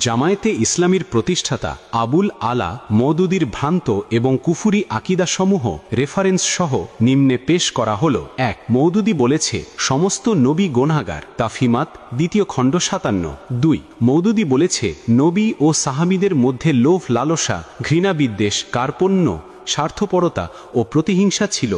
জামায়াতে ইসলামীর প্রতিষ্ঠাতা আবুল আলা মওদুদীর ভ্রান্ত এবং কুফুরি আকিদাসমূহ রেফারেন্স সহ নিম্নে পেশ করা হল। ১. মওদুদী বলেছে সমস্ত নবী গুনাহগার, তাফহিমাত ২য় খণ্ড ৫৭। ২. মওদুদী বলেছে নবী ও সাহাবীদের মধ্যে লোভ, লালসা, ঘৃণাবিদ্বেষ, কার্পণ্য, স্বার্থপরতা ও প্রতিহিংসা ছিল,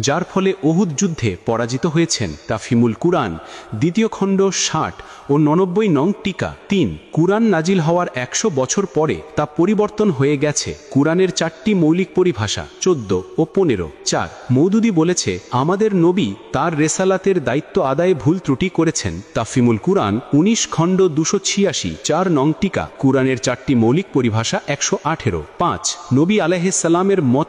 যার ফলে উহুদ যুদ্ধে পরাজিত হয়েছেন। তাফহিমুল কুরআন ২য় খণ্ড ৬০ ও ৯৯ নং টিকা। ৩. কুরআন নাজিল হওয়ার ১০০ বছর পরে তা পরিবর্তন হয়ে গেছে। কুরআনের ৪টি মৌলিক পরিভাষা ১৪ ও ১৫। ৪. মওদুদী বলেছে আমাদের নবী তার রেসালাতের দায়িত্ব আদায়ে ভুল ত্রুটি করেছেন। তাফহিমুল কুরআন ১৯ খণ্ড ২৮৬ ৪ নং টিকা। কুরআনের ৪টি মৌলিক পরিভাষা ১১৮। ৫. নবী আলাইহিস সালামের মতো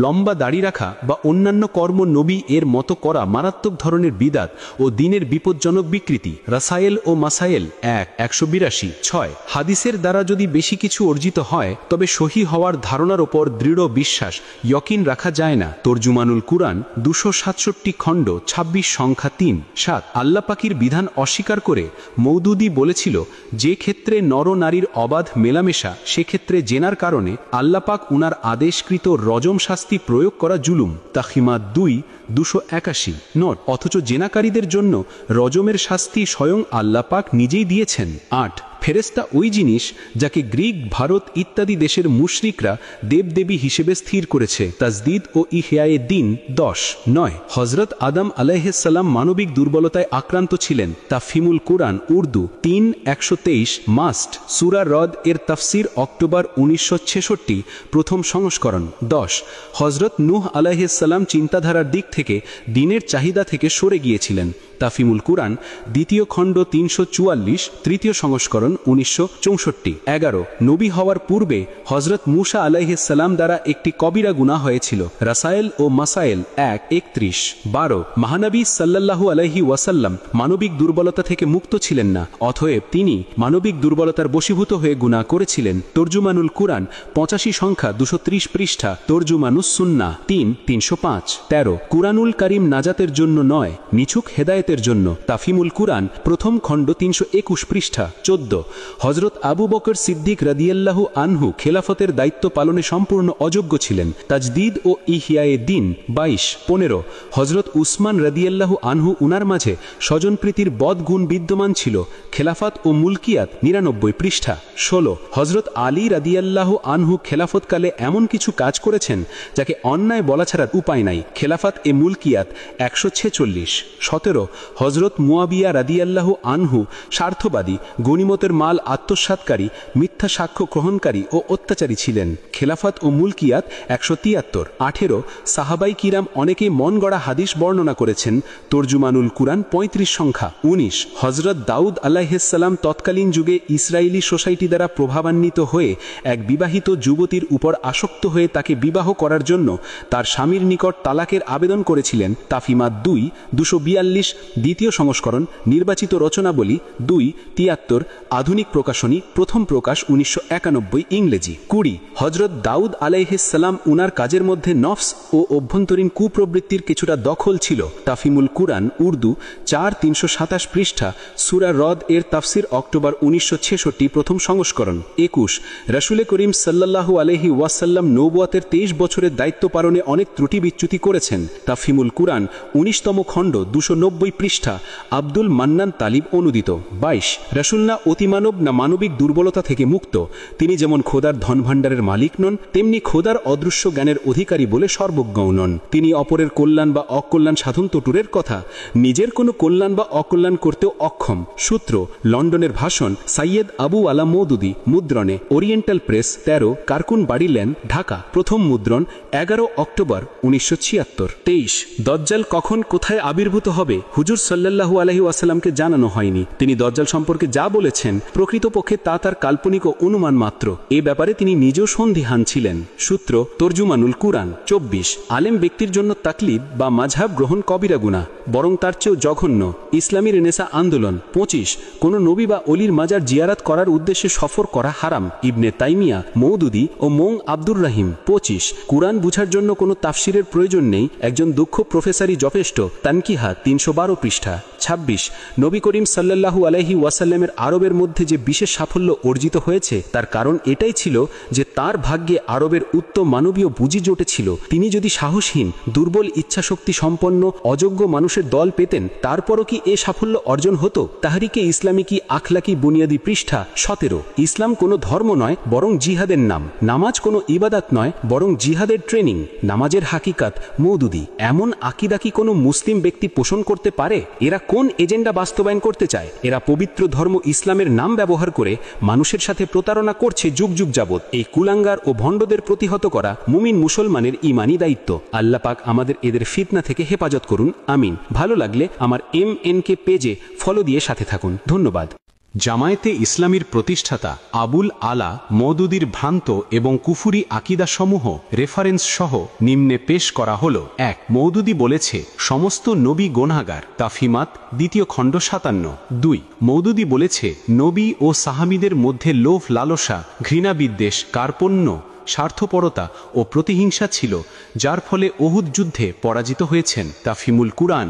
লম্বা দাড়ি রাখা বা অন্যান্য কর্ম নবী এর মতো করা মারাত্মক ধরনের বিদাত ও দ্বীনের বিপজ্জনক বিকৃতি। রাসায়েল ও মাসায়েল ১৮২। ৬. হাদিসের দ্বারা যদি বেশি কিছু অর্জিত হয় তবে সহি হওয়ার ধারণার ওপর দৃঢ় বিশ্বাস ইয়কিন রাখা যায় না। তর্জুমানুল কুরআন ২৬৭ খণ্ড ২৬ সংখ্যা ৩। ৭. আল্লাহ পাকের বিধান অস্বীকার করে মওদুদী বলেছিল যে ক্ষেত্রে নর নারীর অবাধ মেলামেশা সেক্ষেত্রে জেনার কারণে আল্লাহ পাক উনার আদেশকৃত রজম শাস্তি প্রয়োগ করা জুলুম। তাখিমাত ২ ২৮১। নট অথচ জেনাকারীদের জন্য রজমের শাস্তি স্বয়ং আল্লাহ পাক নিজেই দিয়েছেন। ৮. ফেরেশতা ওই জিনিস যাকে গ্রিক, ভারত ইত্যাদি দেশের মুশরিকরা দেবদেবী হিসেবে স্থির করেছে। তাজদিদ ও ইহয়ায়ে দ্বীন ১০। ৯. হযরত আদম আলাইহিস সালাম মানবিক দুর্বলতায় আক্রান্ত ছিলেন। তাফহিমুল কুরআন উর্দু ৩ ১২৩ মাস্ট সূরা রদ এর তাফসির অক্টোবর ১৯৬৬ প্রথম সংস্করণ। ১০. হযরত নূহ আলাইহিস সালাম চিন্তাধারার দিক থেকে দ্বীনের চাহিদা থেকে সরে গিয়েছিলেন। তাফহিমুল কুরআন ২য় খণ্ড ৩৪৪ তৃতীয় সংস্করণ ১৯৬৪। ১১. নবী হওয়ার পূর্বে হযরত মূসা আলাইহিস সালাম দ্বারা একটি কবিরা গুনাহ হয়েছিল। রাসায়েল ও মাসায়েল ১:৩১। ১২. মহানবী সাল্লাল্লাহু আলাইহি ওয়াসাল্লাম মানবিক দুর্বলতা থেকে মুক্ত ছিলেন না, অতএব তিনি মানবিক দুর্বলতার বশীভূত হয়ে গুনাহ করেছিলেন। তর্জুমানুল কুরআন ৮৫ সংখ্যা ২৩০ পৃষ্ঠা। তর্জুমানুস সুন্নাহ ৩ ৩০৫। ১৩. কুরআনুল কারীম নাজাতের জন্য নয়, নিছক হেদায়েতের জন্য। তাফহিমুল কুরআন প্রথম খণ্ড ৩২১ পৃষ্ঠা। ১৪. হযরত আবু বকর সিদ্দিক রাদিয়াল্লাহু আনহু খেলাফতের দায়িত্ব পালনে সম্পূর্ণ অযোগ্য ছিলেন। তাজদিদ ও ইহয়ায়ে দ্বীন ২২। ১৫. হযরত উসমান রাদিয়াল্লাহু আনহু উনার মাঝে স্বজনপ্রীতির বদগুণ বিদ্যমান ছিল। খেলাফত ও মুলকিয়াত ৯৯ পৃষ্ঠা। ১৬. হযরত আলী রাদিয়াল্লাহু আনহু খেলাফতকালে এমন কিছু কাজ করেছেন যাকে অন্যায় বলা ছাড়া উপায় নাই। খেলাফত এ মুলকিয়াত ১৪৬। ১৭. হযরত মুয়াবিয়া রাদিয়াল্লাহু আনহু স্বার্থবাদী, গনিমতের মাল আত্মসাৎকারী, মিথ্যা সাক্ষ্য গ্রহণকারী ও অত্যাচারী ছিলেন। খেলাফত ও মুলকিয়াত ১৭৩। ১৮. সাহাবাই কিরাম অনেকে মন গড়া হাদিস বর্ণনা করেছেন। তর্জুমানুল কুরআন ৩৫ সংখ্যা। ১৯. হযরত দাউদ আলাইহিস সালাম তৎকালীন যুগে ইসরায়েলি সোসাইটি দ্বারা প্রভাবান্বিত হয়ে এক বিবাহিত যুবতীর উপর আসক্ত হয়ে তাকে বিবাহ করার জন্য তার স্বামীর নিকট তালাকের আবেদন করেছিলেন। তাফহিমাত ২ ২৪২ দ্বিতীয় সংস্করণ। নির্বাচিত রচনাবলী ২ ৭৩ আধুনিক প্রকাশনী প্রথম প্রকাশ ১৯৯১ ইংরেজি। ২০. হযরত দাউদ আলাইহিস সালাম উনার কাজের মধ্যে নফস ও অভ্যন্তরীণ কুপ্রবৃত্তির কিছুটা দখল ছিল। তাফহিমুল কুরআন উর্দু ৪ ৩২৭ পৃষ্ঠা। সূরা রদ এর তাফসির অক্টোবর ১৯৬৬ প্রথম সংস্করণ। ২১. রাসূলে করিম সাল্লাল্লাহু আলাইহি ওয়াসাল্লাম নবুয়তের ২৩ বছরের দায়িত্ব পালনে অনেক ত্রুটি বিচ্যুতি করেছেন। তাফহিমুল কুরআন ১৯তম খণ্ড ২৯০ পৃষ্ঠা। আব্দুল মান্নান তালিব অনুদিত। ২২. রাসূল না অতিমানব না মানবিক দুর্বলতা থেকে মুক্ত। তিনি যেমন খোদার ধনভাণ্ডারের মালিক নন, তেমনি খোদার অদৃশ্য জ্ঞানের অধিকারী বলে সর্বজ্ঞ নন। তিনি অপরের কল্যাণ বা অকল্যাণ সাধন তো দূরের কথা, নিজের কোনো কল্যাণ বা অকল্যাণ করতেও অক্ষম। সূত্র লন্ডনের ভাষণ সাইয়েদ আবু আলা মওদুদী, মুদ্রণে ওরিয়েন্টাল প্রেস ১৩ কারকুন বাড়ি লেন, ঢাকা। প্রথম মুদ্রণ ১১ অক্টোবর ১৯৭৬। ২৩. দজ্জাল কখন কোথায় আবির্ভূত হবে হুজুর সাল্লাল্লাহু আলাইহি ওয়াসাল্লামকে জানানো হয়নি। তিনি দজ্জাল সম্পর্কে যা বলেছেন প্রকৃতপক্ষে তা তার কাল্পনিক ও অনুমান মাত্র। এ ব্যাপারে তিনি নিজেও সন্দিহান ছিলেন। সূত্র তর্জুমানুল কুরআন। ২৪. আলেম ব্যক্তির জন্য তাকলিদ বা মাযহাব গ্রহণ কবিরা গুনাহ, বরং তার চেয়েও জঘন্য। ইসলামী রেনেসা আন্দোলন। ২৫. কোন নবী বা অলির মাজার জিয়ারাত করার উদ্দেশ্যে সফর করা হারাম। ইবনে তাইমিয়া, মওদুদী ও মোং আব্দুর রহিম। ২৫. কুরআন বুঝার জন্য কোনো তাফসিরের প্রয়োজন নেই, একজন দক্ষ প্রফেসরই যথেষ্ট। তানকিহা ৩১২ পৃষ্ঠা। ২৬. নবী করিম সাল্লাল্লাহু আলাইহি ওয়াসাল্লামের আরবের মধ্যে যে বিশেষ সাফল্য অর্জিত হয়েছে তার কারণ এটাই ছিল যে তার ভাগ্যে আরবের উত্তম মানবীয় বুঝি জোটেছিল। তিনি যদি সাহসহীন, দুর্বল ইচ্ছাশক্তি সম্পন্ন অযোগ্য মানুষের দল পেতেন, তারপরও কি এ সাফল্য অর্জন হতো? তাহরিকে ইসলামী কি আখলাকি বুনিয়াদি, পৃষ্ঠা 17। ইসলাম কোনো ধর্ম নয় বরং জিহাদের নাম। নামাজ কোনো ইবাদত নয় বরং জিহাদের ট্রেনিং। নামাজের হাকিকাত মওদুদি। এমন আকীদা কি কোনো মুসলিম ব্যক্তি পোষণ করতে পারে? এরা কোন এজেন্ডা বাস্তবায়ন করতে চায়? এরা পবিত্র ধর্ম ইসলামের নাম ব্যবহার করে মানুষের সাথে প্রতারণা করছে যুগ যুগ যাবৎ। এই কুলাঙ্গার ও ভণ্ডদের প্রতিহত করা মুমিন মুসলমানের ঈমানি দায়িত্ব। আল্লাহ পাক আমাদের এদের ফিতনা থেকে হেফাজত করুন, আমিন। ভালো লাগলে আমার MNK পেজে ফলো দিয়ে সাথে থাকুন। ধন্যবাদ। জামায়াতে ইসলামীর প্রতিষ্ঠাতা আবুল আলা মওদুদীর ভ্রান্ত এবং কুফুরি আকীদাসমূহ রেফারেন্স সহ নিম্নে পেশ করা হল। 1 মওদুদী বলেছে সমস্ত নবী গুনাহগার, তাফহিমাত 2 খণ্ড 57। 2 মওদুদী বলেছে নবী ও সাহাবীদের মধ্যে লোভ, লালসা, ঘৃণা, বিদ্বেষ, কার্পণ্য, স্বার্থপরতা ও প্রতিহিংসা ছিল, যার ফলে উহুদ যুদ্ধে পরাজিত হয়েছেন। তাফহিমুল কুরআন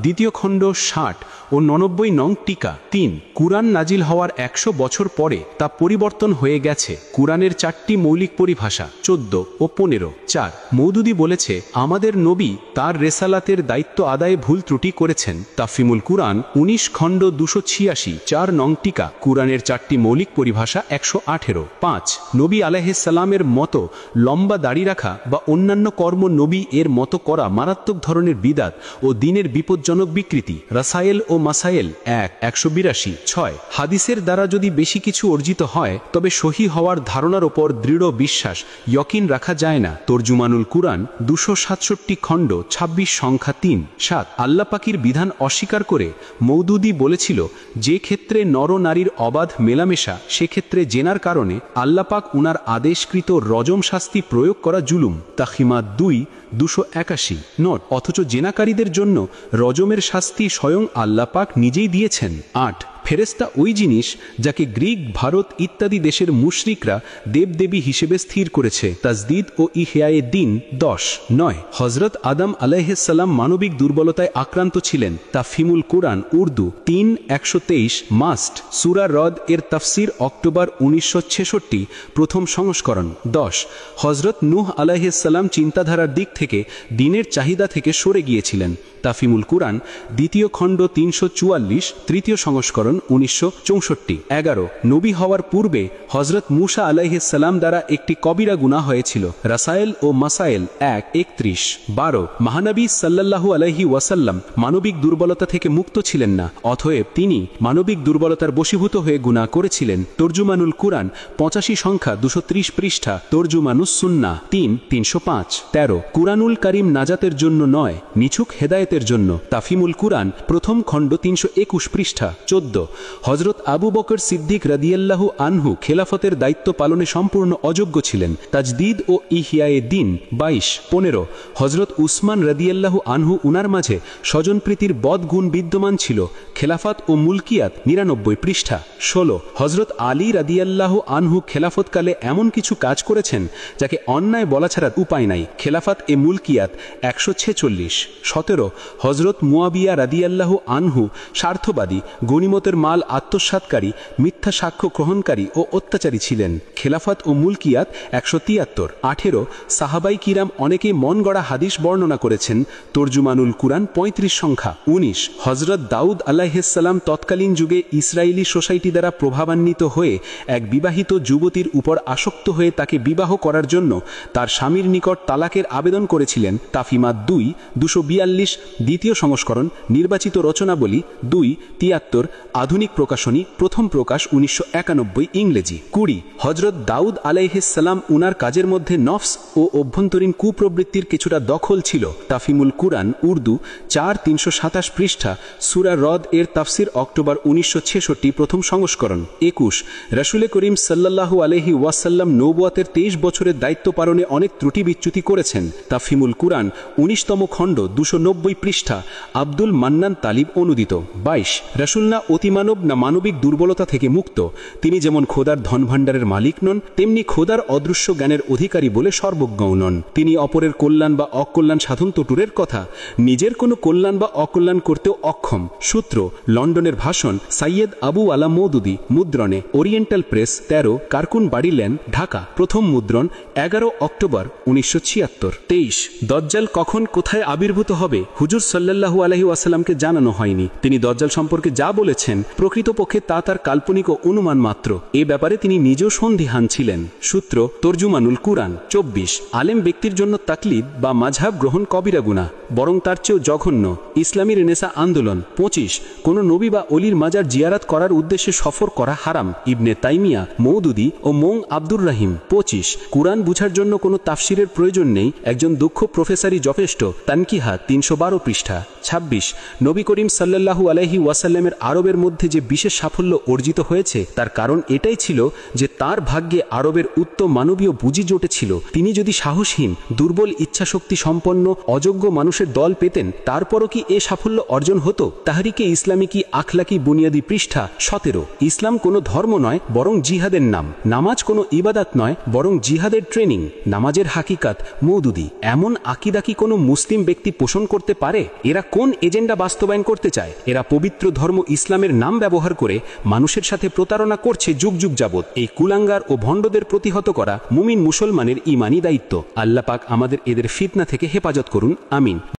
2 খণ্ড 60 ও 99 নং টিকা। 3 কুরআন নাজিল হওয়ার 100 বছর পরে তা পরিবর্তন হয়ে গেছে। কুরআনের 4টি মৌলিক পরিভাষা 14 ও 15। 4 মওদুদী বলেছে আমাদের নবী তার রেসালাতের দায়িত্ব আদায়ে ভুল ত্রুটি করেছেন। তাফহিমুল কুরআন 19 খণ্ড 286 4 নং টিকা। কুরআনের 4টি মৌলিক পরিভাষা 118। 5 নবী আলাইহিস সালামের মতো লম্বা দাড়ি রাখা বা অন্যান্য কর্ম নবী এর মতো করা মারাত্মক ধরনের বিদাত ও দ্বীনের বিপজ্জনক বিকৃতি। রাসায়েল ও মাসায়েল 182। 6 হাদিসের দ্বারা যদি বেশি কিছু অর্জিত হয় তবে সহি হওয়ার ধারণার ওপর দৃঢ় বিশ্বাস ইয়কিন রাখা যায় না। তরজুমানুল কুরআন 267 খণ্ড 26 সংখ্যা 3। 7 আল্লাহ পাকের বিধান অস্বীকার করে মওদুদী বলেছিল যে ক্ষেত্রে নর নারীর অবাধ মেলামেশা, সেক্ষেত্রে জেনার কারণে আল্লাহ পাক উনার আদেশকৃত রজম শাস্তি প্রয়োগ করা জুলুম। তাহিমাত 281। নোট অথচ জেনাকারীদের জন্য রজমের শাস্তি স্বয়ং আল্লাহ পাক নিজেই দিয়েছেন। 8 ফেরেস্তা ওই জিনিস যাকে গ্রিক, ভারত ইত্যাদি দেশের মুশরিকরা দেবদেবী হিসেবে স্থির করেছে। তাজদিদ ও ইহয়ায়ে দ্বীন 10। 9 হযরত আদম আলাইহিস সালাম মানবিক দুর্বলতায় আক্রান্ত ছিলেন। তাফহিমুল কুরআন উর্দু 3 123 মাস্ট সূরা রদ এর তাফসির অক্টোবর 1966 প্রথম সংস্করণ। 10 হযরত নূহ আলাইহিস সালাম চিন্তাধারার দিক থেকে দ্বীনের চাহিদা থেকে সরে গিয়েছিলেন। তাফহিমুল কুরআন 2 খণ্ড 344 তৃতীয় সংস্করণ 1964। 11 নবী হওয়ার পূর্বে হযরত মূসা আলাইহিস সালাম দ্বারা একটি কবিরা গুনাহ হয়েছিল। রাসায়েল ও মাসায়েল 1:31। 12 মহানবী সাল্লাল্লাহু আলাইহি ওয়াসাল্লাম মানবিক দুর্বলতা থেকে মুক্ত ছিলেন না, অতএব তিনি মানবিক দুর্বলতার বশীভূত হয়ে গুনাহ করেছিলেন। তরজুমানুল কুরআন 85 সংখ্যা 230 পৃষ্ঠা। তরজুমানুস সুন্নাহ 3/305। 13 কুরআনুল কারীম নাজাতের জন্য নয়, নিছক হেদায়েতের জন্য। তাফহিমুল কুরআন প্রথম খণ্ড 321 পৃষ্ঠা। 14 হযরত আবু বকর সিদ্দিক রাদিয়াল্লাহু আনহু খেলাফতের দায়িত্ব পালনে সম্পূর্ণ অযোগ্য ছিলেন। তাজদিদ ও ইহয়ায়ে দ্বীন 22। 15 হযরত উসমান রাদিয়াল্লাহু আনহু উনার মাঝে স্বজনপ্রীতির বদগুণ বিদ্যমান ছিল। খেলাফত ও মুলকিয়াত 99 পৃষ্ঠা। 16 হযরত আলী রাদিয়াল্লাহু আনহু খেলাফতকালে এমন কিছু কাজ করেছেন যাকে অন্যায় বলা ছাড়া উপায় নাই। খেলাফত এ মুলকিয়াত 146। 17 হযরত মুয়াবিয়া রাদিয়াল্লাহু আনহু স্বার্থবাদী, গনিমতের মাল আত্মসাৎকারী, মিথ্যা সাক্ষ্য গ্রহণকারী ও অত্যাচারী ছিলেন। খেলাফত ও মুলকিয়াত 173। 18 সাহাবাই কিরাম অনেকেই মন গড়া হাদিস বর্ণনা করেছেন। তরজুমানুল কুরআন 35 সংখ্যা। 19 হযরত দাউদ আলাইহিস সালাম তৎকালীন যুগে ইসরায়েলি সোসাইটি দ্বারা প্রভাবান্বিত হয়ে এক বিবাহিত যুবতীর উপর আসক্ত হয়ে তাকে বিবাহ করার জন্য তার স্বামীর নিকট তালাকের আবেদন করেছিলেন। তাফহিমাত 2/242 দ্বিতীয় সংস্করণ। নির্বাচিত রচনাবলী 2/73 আধুনিক প্রকাশনী, প্রথম প্রকাশ 1991 ইংরেজি। 20 হযরত দাউদ আলাইহিস সালাম উনার কাজের মধ্যে নফস ও অভ্যন্তরীণ কুপ্রবৃত্তির কিছুটা দখল ছিল। তাফহিমুল কুরআন উর্দু 4/327 পৃষ্ঠা। সূরা রদ এর তাফসির অক্টোবর 1966 প্রথম সংস্করণ। 21 রাসূল করিম সাল্লাল্লাহু আলাইহি ওয়াসাল্লাম নবুয়তের 23 বছরের দায়িত্ব পালনে অনেক ত্রুটি বিচ্যুতি করেছেন। তাফহিমুল কুরআন 19তম খণ্ড 290 পৃষ্ঠা। আব্দুল মান্নান তালিব অনুদিত। 22 রাসূল না অতি জাতিমানব না মানবিক দুর্বলতা থেকে মুক্ত। তিনি যেমন খোদার ধনভাণ্ডারের মালিক নন, তেমনি খোদার অদৃশ্য জ্ঞানের অধিকারী বলে সর্বজ্ঞও নন। তিনি অপরের কল্যাণ বা অকল্যাণ সাধন তো দূরের কথা, নিজের কোনো কল্যাণ বা অকল্যাণ করতেও অক্ষম। সূত্র লন্ডনের ভাষণ, সাইয়েদ আবু আলা মওদুদি, মুদ্রণে ওরিয়েন্টাল প্রেস, 13 কারকুন বাড়ি লেন, ঢাকা। প্রথম মুদ্রণ 11 অক্টোবর 1976। 23 দজ্জাল কখন কোথায় আবির্ভূত হবে হুজুর সাল্লাল্লাহু আলাইহি ওয়াসাল্লামকে জানানো হয়নি। তিনি দজ্জাল সম্পর্কে যা বলেছেন প্রকৃতপক্ষে তা তার কাল্পনিক ও অনুমান মাত্র। এ ব্যাপারে তিনি নিজেও সন্দিহান ছিলেন। সূত্র তরজুমানুল কুরআন। 24 আলেম ব্যক্তির জন্য তাকলিদ বা মাযহাব গ্রহণ কবিরা গুনাহ, বরং তার চেয়েও জঘন্য। ইসলামী রেনেসা আন্দোলন। 25 কোনো নবী বা অলির মাজার জিয়ারাত করার উদ্দেশ্যে সফর করা হারাম, ইবনে তাইমিয়া, মওদুদি ও মোং আব্দুর রাহিম। 25 কুরআন বুঝার জন্য কোনো তাফসিরের প্রয়োজন নেই, একজন দক্ষ প্রফেসরই যথেষ্ট, তানকিহা 312 পৃষ্ঠা। 26 নবী করিম সাল্লাল্লাহু আলাইহি ওয়াসাল্লামের আরবের মধ্যে যে বিশেষ সাফল্য অর্জিত হয়েছে তার কারণ এটাই ছিল যে তার ভাগ্যে আরবের উত্তম মানবীয় বুঝি জোটেছিল। তিনি যদি সাহসহীন, দুর্বল ইচ্ছাশক্তি সম্পন্ন অযোগ্য মানুষের দল পেতেন, তারপরও কি এ সাফল্য অর্জন হতো? তাহরিকে ইসলামী কি আখলাকি বুনিয়াদি পৃষ্ঠা 17 ইসলাম কোনো ধর্ম নয় বরং জিহাদের নাম, নামাজ কোনো ইবাদত নয় বরং জিহাদের ট্রেনিং, নামাজের হাকিকাত। মওদুদি এমন আকীদা কি কোনো মুসলিম ব্যক্তি পোষণ করতে পারে? এরা কোন এজেন্ডা বাস্তবায়ন করতে চায়? এরা পবিত্র ধর্ম ইসলামের নাম ব্যবহার করে মানুষের সাথে প্রতারণা করছে যুগ যুগ যাবৎ। এই কুলাঙ্গার ও ভণ্ডদের প্রতিহত করা মুমিন মুসলমানের ঈমানি দায়িত্ব। আল্লাহ পাক আমাদের এদের ফিতনা থেকে হেফাজত করুন, আমিন।